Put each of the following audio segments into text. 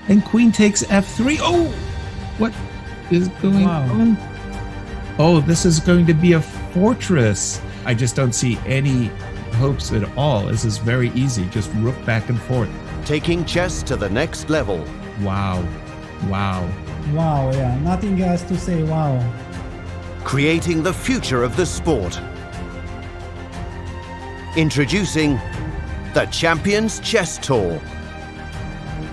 And queen takes f3. Oh, what is going on? Oh, this is going to be a fortress. I just don't see any hopes at all. This is very easy. Just rook back and forth. Taking chess to the next level. Wow. Wow. Wow, yeah. Nothing else to say. Wow. Creating the future of the sport. Introducing the Champions Chess Tour.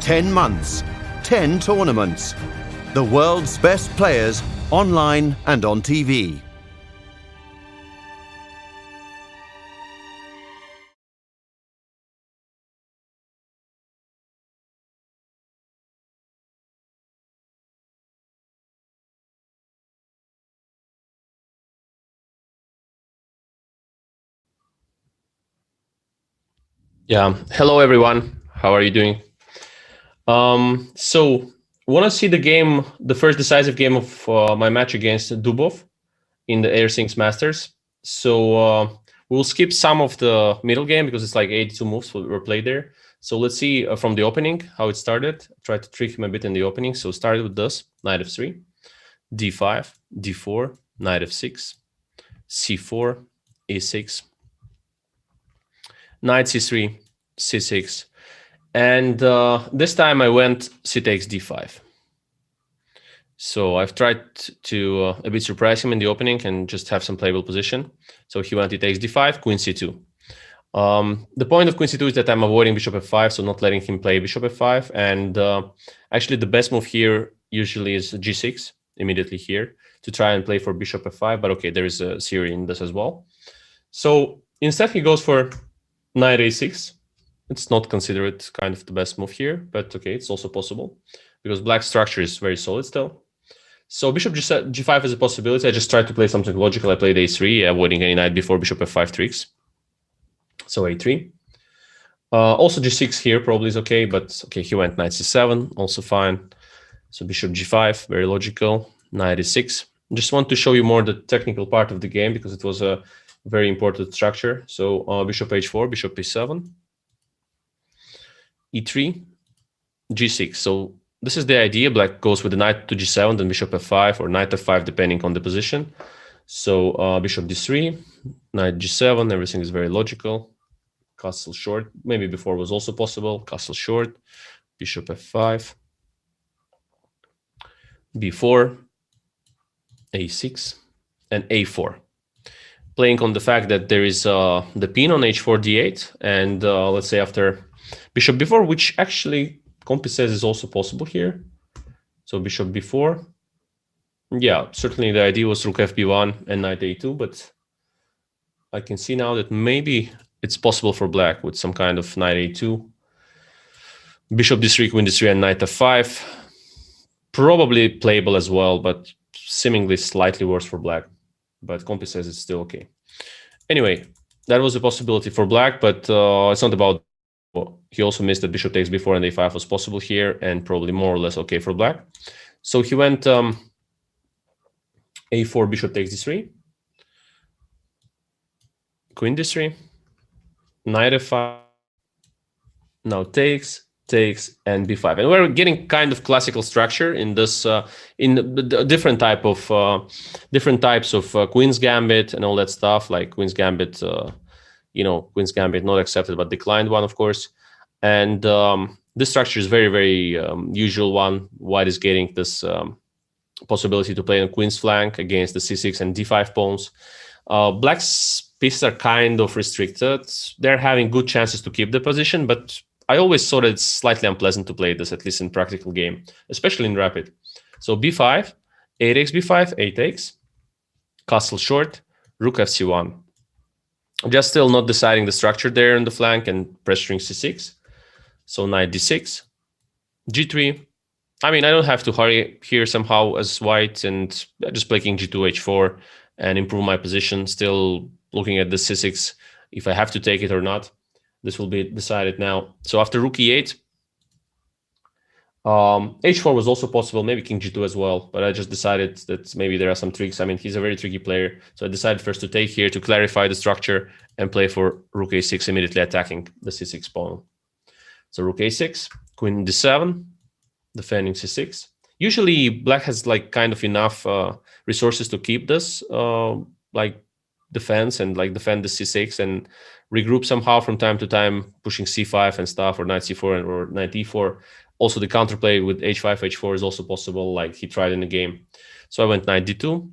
10 months, 10 tournaments. The world's best players online and on TV. Yeah. Hello, everyone. How are you doing? So want to see the game, the first decisive game of my match against Dubov in the Air Sinks Masters. So we'll skip some of the middle game because it's like 82 moves were played there. So let's see from the opening how it started. Try to trick him a bit in the opening. So started with this, knight f3, d5, d4, knight f6, c4, a6, knight c3, c6. And this time I went c takes d5. So I've tried to a bit surprise him in the opening and just have some playable position. So he went e takes d5, queen c2. The point of queen c2 is that I'm avoiding bishop f5, so not letting him play bishop f5. And actually the best move here usually is g6, immediately here, to try and play for bishop f5. But okay, there is a theory in this as well. So instead he goes for knight a6. It's not considered kind of the best move here, but okay, it's also possible because black structure is very solid still. So bishop g5 is a possibility. I just tried to play something logical. I played a3, avoiding any knight before bishop f5 tricks. So a3. Also g6 here probably is okay, but okay, he went knight c7, also fine. So bishop g5, very logical. Knight e6. Just want to show you more the technical part of the game because it was a very important structure. So bishop h4, bishop e7. e3, g6. So this is the idea. Black goes with the knight to g7, then bishop f5 or knight f5, depending on the position. So bishop d3, knight g7, everything is very logical. Castle short, maybe before was also possible. Castle short, bishop f5, b4, a6, and a4. Playing on the fact that there is the pin on h4, d8, and let's say after bishop b4, which actually Compi says is also possible here. So bishop b4. Yeah, certainly the idea was rook fb1 and knight a2, but I can see now that maybe it's possible for black with some kind of knight a2, bishop d3, queen d3, and knight f5. Probably playable as well, but seemingly slightly worse for black. But Compi says it's still okay. Anyway, that was a possibility for black, but it's not about. He also missed that bishop takes b4 and a5 was possible here, and probably more or less okay for black. So he went a4, bishop takes d3, queen d3, knight f5, now takes, and b5. And we're getting kind of classical structure in this, in the different types of Queen's Gambit and all that stuff, like Queen's Gambit, Queen's Gambit not accepted, but declined one, of course. And this structure is very, very usual one. White is getting this possibility to play on Queen's flank against the c6 and d5 pawns. Black's pieces are kind of restricted. They're having good chances to keep the position, but I always thought it's slightly unpleasant to play this, at least in practical game, especially in rapid. So b5, a takes b5, a takes, castle short, rook fc1. Just still not deciding the structure there on the flank and pressuring c6. So knight d6, g3. I mean, I don't have to hurry here somehow as white, and just playing g2, h4 and improve my position. Still looking at the c6 if I have to take it or not. This will be decided now. So after rook e8, h4 was also possible, maybe king g2 as well, but I just decided that maybe there are some tricks. I mean, he's a very tricky player, so I decided first to take here to clarify the structure and play for rook a6, immediately attacking the c6 pawn. So rook a6, queen d7, defending c6. Usually black has like kind of enough resources to keep this like defense and like defend the c6 and regroup somehow from time to time, pushing c5 and stuff, or knight c4 or knight e4. Also, the counterplay with h5, h4 is also possible, like he tried in the game. So I went knight d2.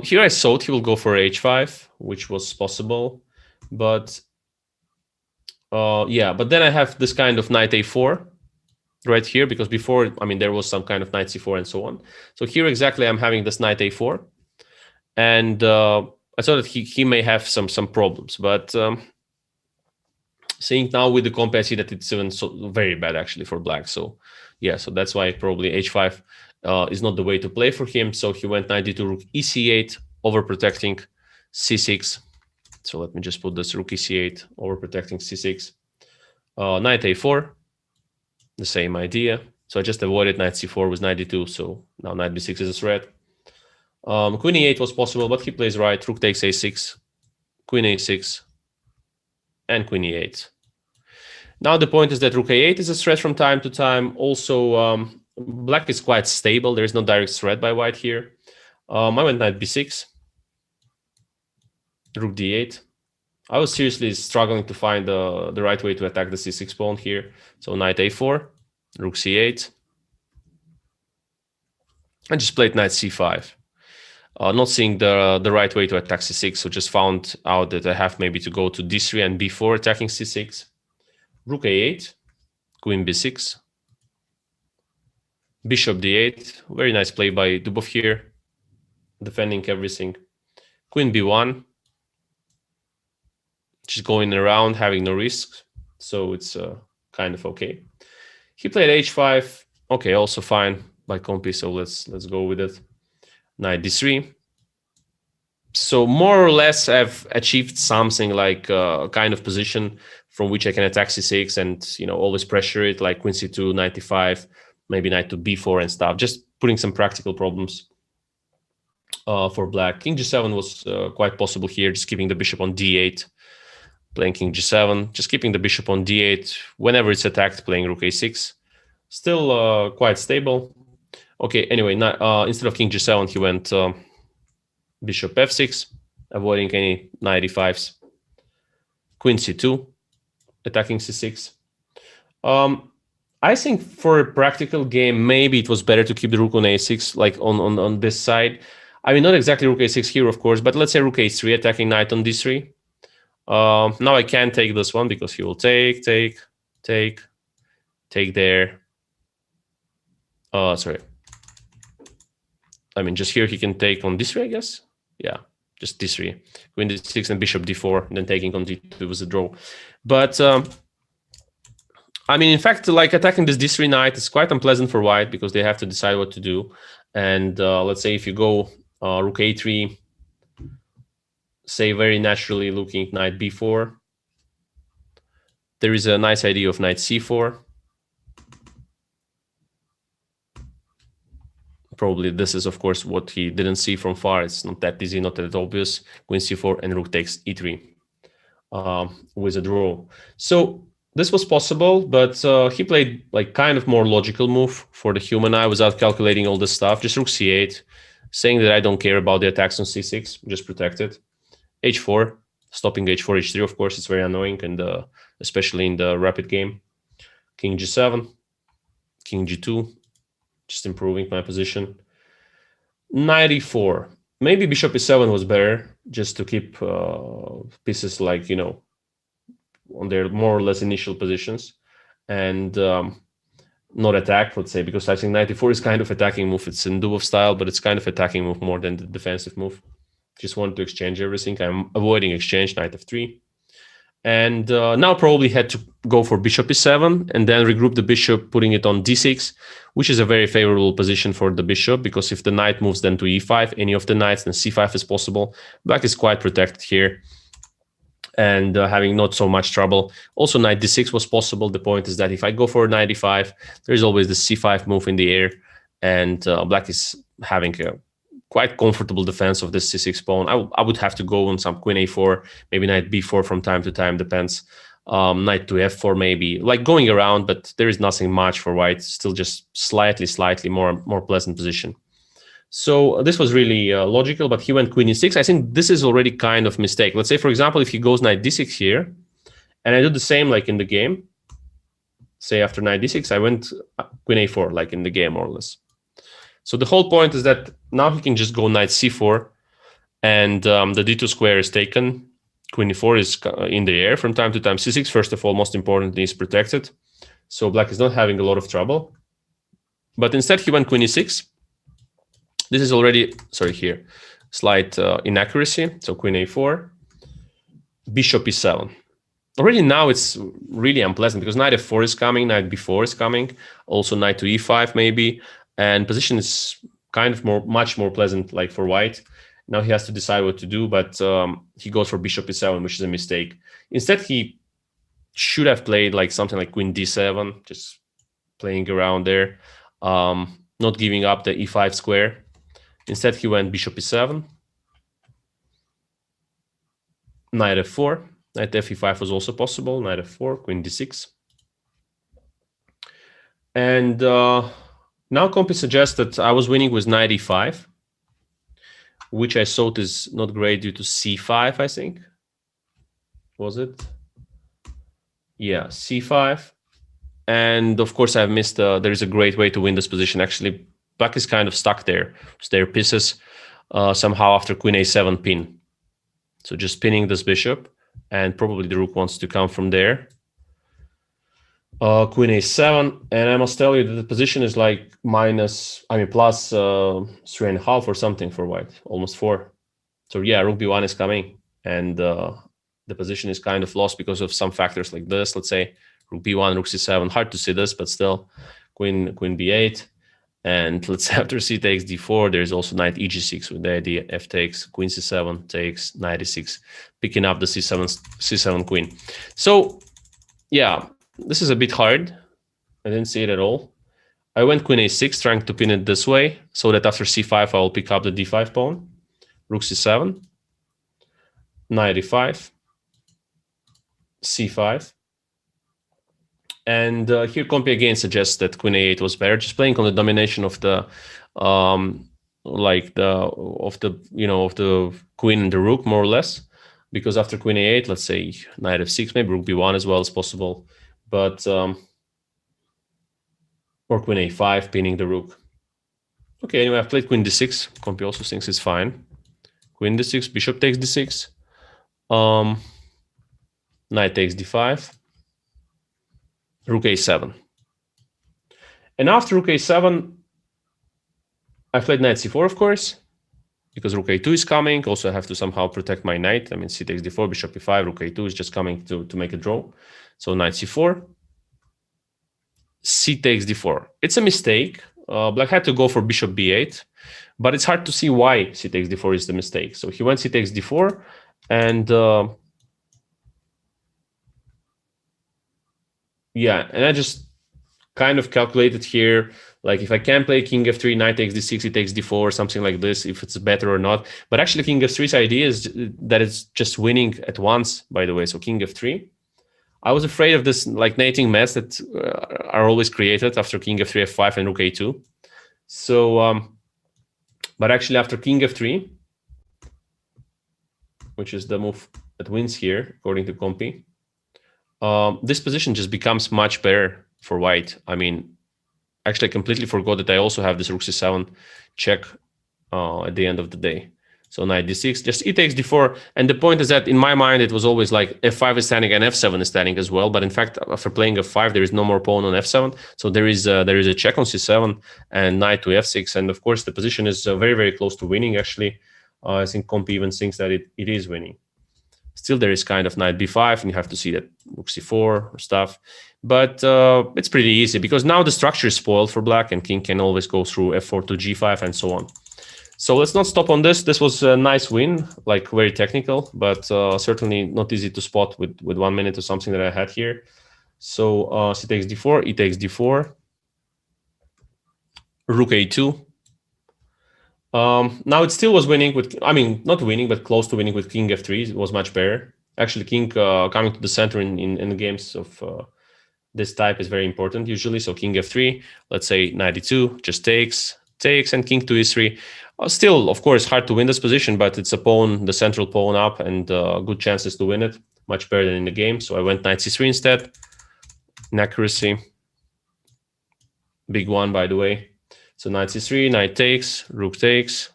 Here I thought he will go for h5, which was possible, but yeah. But then I have this kind of knight a4 right here, because before, I mean, there was some kind of knight c4 and so on. So here exactly, I'm having this knight a4, and I thought that he may have some problems, but seeing now with the comp, I see that it's even so very bad actually for black. So yeah, so that's why probably h5 is not the way to play for him. So he went knight d2, rook ec8, overprotecting c6. So let me just put this rook ec8, overprotecting c6. Knight a4, the same idea. So I just avoided knight c4 with knight d2. So now knight b6 is a threat. Queen e8 was possible, but he plays right. Rook takes a6, queen a6, and queen e8. Now the point is that rook a8 is a threat from time to time. Also, black is quite stable. There is no direct threat by white here. I went knight b6, rook d8. I was seriously struggling to find the right way to attack the c6 pawn here. So knight a4, rook c8. I just played knight c5. Not seeing the right way to attack c6, so just found out that I have maybe to go to d3 and b4 attacking c6. Rook a8, queen b6, bishop d8. Very nice play by Dubov here, defending everything. Queen b1, just going around, having no risks, so it's kind of okay. He played h5, okay, also fine by Compi, so let's go with it. Knight d3. So more or less I've achieved something like a kind of position from which I can attack c6 and, you know, always pressure it, like queen c2, knight e5, maybe knight to b4 and stuff, just putting some practical problems for black. King g7 was quite possible here, just keeping the bishop on d8, playing king g7, just keeping the bishop on d8 whenever it's attacked, playing rook a6. Still quite stable. Okay, anyway, instead of king g7, he went bishop f6, avoiding any knight e5s. Queen c2, attacking c6. I think for a practical game, maybe it was better to keep the rook on a6, like on this side. I mean, not exactly rook a6 here, of course, but let's say rook a3, attacking knight on d3. Now I can't take this one because he will take there. Sorry. I mean, just here he can take on d3, I guess. Yeah, just d3. Queen d6 and bishop d4, and then taking on d2 was a draw. But I mean, in fact, like attacking this d3 knight is quite unpleasant for white because they have to decide what to do. And let's say if you go rook a3, say very naturally looking knight b4, there is a nice idea of knight c4. Probably this is, of course, what he didn't see from far. It's not that easy, not that obvious. Queen c4 and rook takes e3 with a draw. So this was possible, but he played like kind of more logical move for the human eye without calculating all this stuff. Just rook c8, saying that I don't care about the attacks on c6, just protect it. h4, stopping h4, h3, of course, it's very annoying, and especially in the rapid game. King g7, king g2, just improving my position. Knight e4. Maybe bishop e7 was better, just to keep pieces like, you know, on their more or less initial positions, and not attack, let's say, because I think knight e4 is kind of attacking move. It's in Dubov style, but it's kind of attacking move more than the defensive move. Just wanted to exchange everything. I'm avoiding exchange, knight f3. And now probably had to go for bishop e7 and then regroup the bishop, putting it on d6, which is a very favorable position for the bishop, because if the knight moves then to e5, any of the knights, then c5 is possible. Black is quite protected here and having not so much trouble. Also, knight d6 was possible. The point is that if I go for knight e5, there's always the c5 move in the air, and black is having a quite comfortable defense of this c6 pawn. I would have to go on some queen a4, maybe knight b4 from time to time, depends. knight to f4 maybe, like going around, but there is nothing much for white. Still just slightly more pleasant position. So this was really logical, but he went queen e6. I think this is already kind of mistake. Let's say, for example, if he goes knight d6 here, and I do the same like in the game, say after knight d6, I went queen a4 like in the game more or less. So the whole point is that now he can just go knight c4, and the d2 square is taken. Queen e4 is in the air from time to time. c6, first of all, most importantly, is protected. So black is not having a lot of trouble. But instead, he went queen e6. This is already, sorry, here, slight inaccuracy. So queen a4, bishop e7. Already now it's really unpleasant because knight f4 is coming, knight b4 is coming, also knight to e5 maybe, and position is kind of much more pleasant like for white. Now he has to decide what to do, but he goes for bishop e7, which is a mistake. Instead, he should have played like something like queen d7, just playing around there, not giving up the e5 square. Instead, he went bishop e7, knight f4, knight f5 was also possible, knight f4, queen d6. And now Compi suggests that I was winning with knight e5, which I thought is not great due to c5, I think. Was it? Yeah, c5. And of course, I've missed, there is a great way to win this position. Actually, black is kind of stuck there. So their pieces somehow after queen a7 pin. So just pinning this bishop, and probably the rook wants to come from there. Queen a7, and I must tell you that the position is like plus 3.5 or something for white, almost 4. So yeah, rook b1 is coming, and the position is kind of lost because of some factors like this. Let's say rook b1, rook c7. Hard to see this, but still, queen b8, and let's say after c takes d4, there's also knight eg6 with the idea f takes, queen c7 takes, knight e6, picking up the c7 queen. So yeah. This is a bit hard. I didn't see it at all. I went queen a6, trying to pin it this way, so that after c5, I will pick up the d5 pawn. Rook c7, knight e5, c5. And here Compi again suggests that queen a8 was better, just playing on the domination of the queen and the rook, more or less. Because after queen a8, let's say knight f6, maybe rook b1 as well as possible. But or queen a5, pinning the rook. Okay, anyway, I've played queen d6. Compi also thinks it's fine. Queen d6, bishop takes d6. Knight takes d5. Rook a7. And after rook a7, I played knight c4, of course, because rook a2 is coming. Also, I have to somehow protect my knight. I mean, c takes d4, bishop e5, rook a2 is just coming to make a draw. So knight c4, c takes d4. It's a mistake. Black had to go for bishop b8, but it's hard to see why c takes d4 is the mistake. So he went c takes d4, and yeah, and I just kind of calculated here, like if I can play king f3, knight takes d6, he takes d4, or something like this, if it's better or not. But actually, king f3's idea is that it's just winning at once, by the way. So king f3. I was afraid of this like nating mess that are always created after king f3, f5, and rook a2. So, but actually after king f3, which is the move that wins here, according to Compi, this position just becomes much better for white. I mean, actually, I completely forgot that I also have this rook c7 check at the end of the day. So knight d6, just e takes d4. And the point is that in my mind, it was always like f5 is standing and f7 is standing as well. But in fact, after playing f5, there is no more pawn on f7. So there is a check on c7 and knight to f6. And of course, the position is very, very close to winning, actually. I think Compi even thinks that it is winning. Still, there is kind of knight b5, and you have to see that rook c4 or stuff. But it's pretty easy because now the structure is spoiled for black, and king can always go through f4 to g5 and so on. So let's not stop on this. This was a nice win, like very technical, but certainly not easy to spot with 1 minute or something that I had here. So c takes d4, e takes d4, rook a2. Now it still was winning with, I mean, not winning, but close to winning with king f3. It was much better. Actually, king coming to the center in the games of this type is very important usually. So king f3, let's say knight e2, just takes, and king to e3. Still, of course, hard to win this position, but it's a pawn, the central pawn up, and good chances to win it. Much better than in the game. So I went knight c3 instead. Inaccuracy. Big one, by the way. So knight c3, knight takes, rook takes.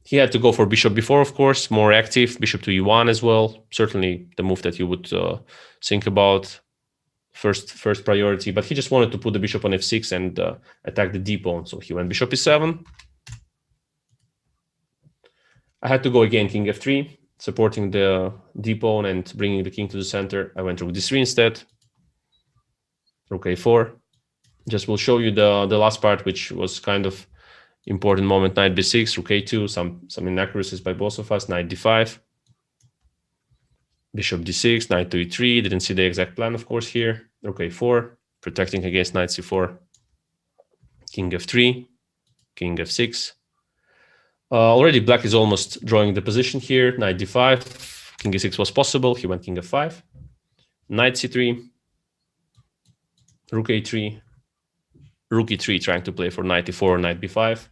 He had to go for bishop b4, of course, more active. Bishop to e1 as well. Certainly the move that you would think about first priority. But he just wanted to put the bishop on f6 and attack the d pawn. So he went bishop e7. I had to go again king f3, supporting the d pawn and bringing the king to the center. I went rook d3 instead. Rook a4. Just will show you the last part, which was kind of important moment. Knight b6, rook a2, some inaccuracies by both of us. Knight d5, bishop d6, knight to e3. Didn't see the exact plan, of course, here. Rook a4, protecting against knight c4. King f3, king f6. Already black is almost drawing the position here. Knight d5, king e6 was possible. He went king f5. Knight c3, rook a3, rook e3, trying to play for knight e4, knight b5.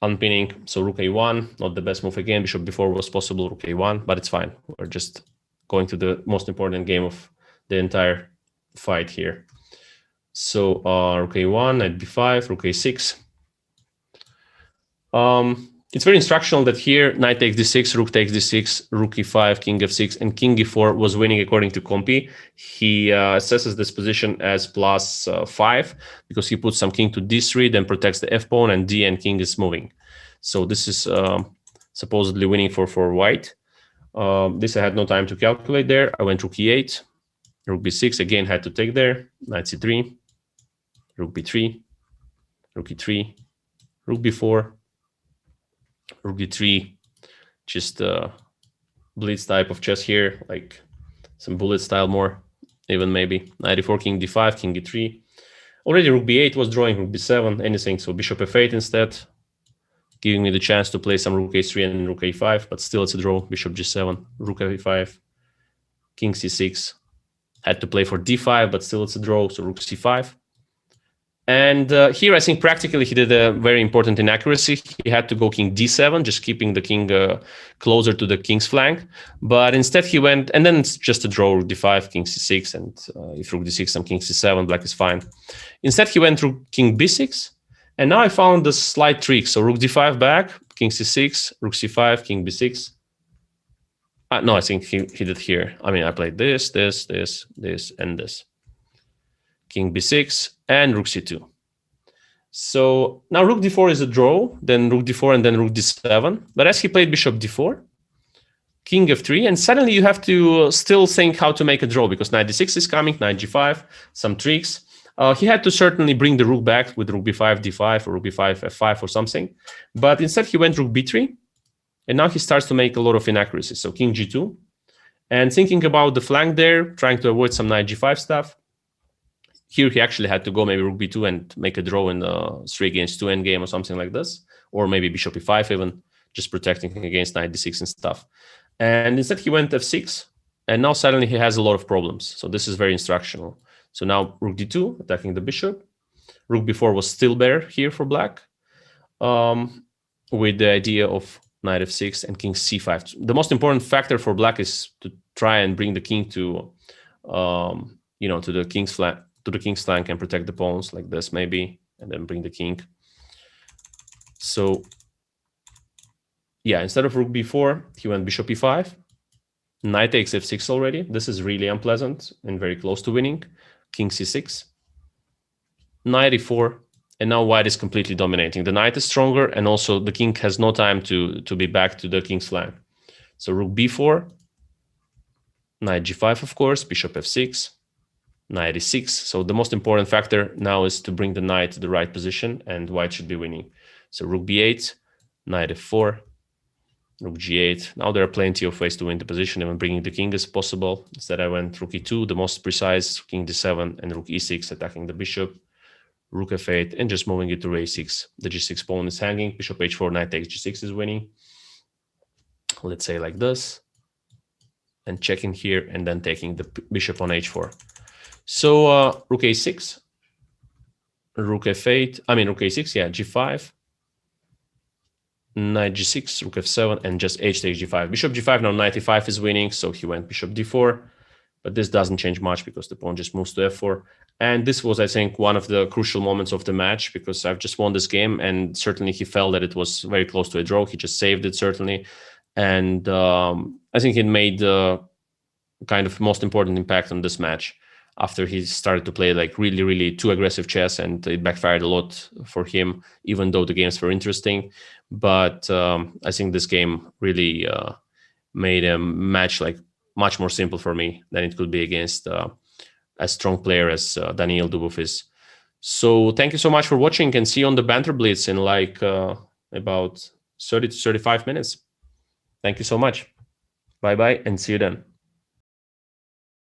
Unpinning, so rook a1, not the best move again. Bishop b4 was possible, rook a1, but it's fine. We're just going to the most important game of the entire fight here. So rook a1, knight b5, rook a6. It's very instructional that here knight takes d6, rook takes d6, rook e5, king f6, and king e4 was winning according to Compi. He assesses this position as +5 because he puts some king to d3, then protects the f pawn, and d and king is moving. So this is supposedly winning for white. This I had no time to calculate there. I went rook e8, rook b6, again had to take there, knight c3, rook b3, rook e3, rook b4, rook d3, just blitz type of chess here, like some bullet style more, even maybe. Knight e4, king d5, king e3. Already rook b8 was drawing, rook b7, anything. So bishop f8 instead, giving me the chance to play some rook a3 and rook a5, but still it's a draw. Bishop g7, rook a5, king c6. Had to play for d5, but still it's a draw, so rook c5. And here, I think practically he did a very important inaccuracy. He had to go king d7, just keeping the king closer to the king's flank. But instead he went, and then it's just a draw, rook d5, king c6, and if rook d6, some king c7, black is fine. Instead he went rook king b6, and now I found the slight trick. So rook d5 back, king c6, rook c5, king b6. No, I think he did here. I mean, I played this, and this. King b6, and rook c2. So now rook d4 is a draw, then rook d4, and then rook d7. But as he played bishop d4, king f3, and suddenly you have to still think how to make a draw, because knight d6 is coming, knight g5, some tricks. He had to certainly bring the rook back with rook b5, d5, or rook b5, f5, or something. But instead he went rook b3, and now he starts to make a lot of inaccuracies. So king g2, and thinking about the flank there, trying to avoid some knight g5 stuff. Here he actually had to go maybe rook b2 and make a draw in the 3 against 2 endgame or something like this, or maybe bishop e5 even, just protecting against knight d6 and stuff. And instead he went f6, and now suddenly he has a lot of problems. So this is very instructional. So now rook d2, attacking the bishop. Rook b4 was still better here for black, with the idea of knight f6 and king c5. The most important factor for black is to try and bring the king to, to the king's flank. To the king's flank and protect the pawns like this maybe, and then bring the king. So yeah, instead of rook b4, he went bishop e5. Knight takes f6 already. This is really unpleasant and very close to winning. King c6. Knight e4, and now white is completely dominating. The knight is stronger, and also the king has no time to be back to the king's flank. So rook b4, knight g5, of course, bishop f6. Knight e6. So the most important factor now is to bring the knight to the right position, and white should be winning. So rook b8, knight f4, rook g8. Now there are plenty of ways to win the position, even bringing the king is possible. Instead I went rook e2, the most precise, king d7, and rook e6, attacking the bishop, rook f8, and just moving it to a6. The g6 pawn is hanging, bishop h4, knight takes g6 is winning. let's say like this, and checking here, and then taking the bishop on h4. So rook a6, rook f8, rook a6, yeah, g5, knight g6, rook f7, and just h takes g5. Bishop g5, now knight e5 is winning, so he went bishop d4, but this doesn't change much because the pawn just moves to f4. And this was, I think, one of the crucial moments of the match, because I've just won this game, and certainly he felt that it was very close to a draw. He just saved it, certainly. And I think it made kind of most important impact on this match after he started to play like really, really too aggressive chess, and it backfired a lot for him, even though the games were interesting. But I think this game really made a match like much more simple for me than it could be against a strong player as Daniil Dubov is. So thank you so much for watching, and see you on the Banter Blitz in like about 30 to 35 minutes. Thank you so much. Bye-bye, and see you then.